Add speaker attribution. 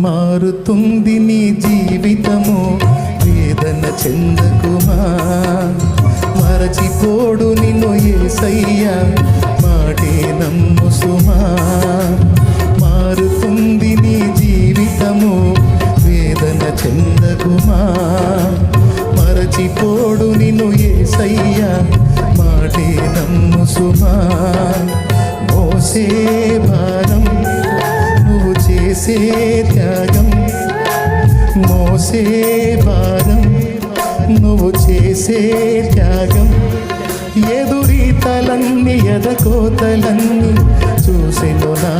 Speaker 1: మారుతుంది నీ జీవితము, వేదన చెందకుమా. మరచిపోడు నిన్ను యేసయ్యా, మాటే నమ్ము సుమా. మారుతుంది నీ జీవితము, వేదన చెందకుమా. మరచిపోడు నిన్ను యేసయ్యా, మాటే నమ్ము సుమా. మోసే భారం నువ్వు చేసే త్యాగం, మోసే భారం నువ్వు చేసే త్యాగం. ఎదురీతలన్నీ ఎదకోతలన్నీ చూసెను నా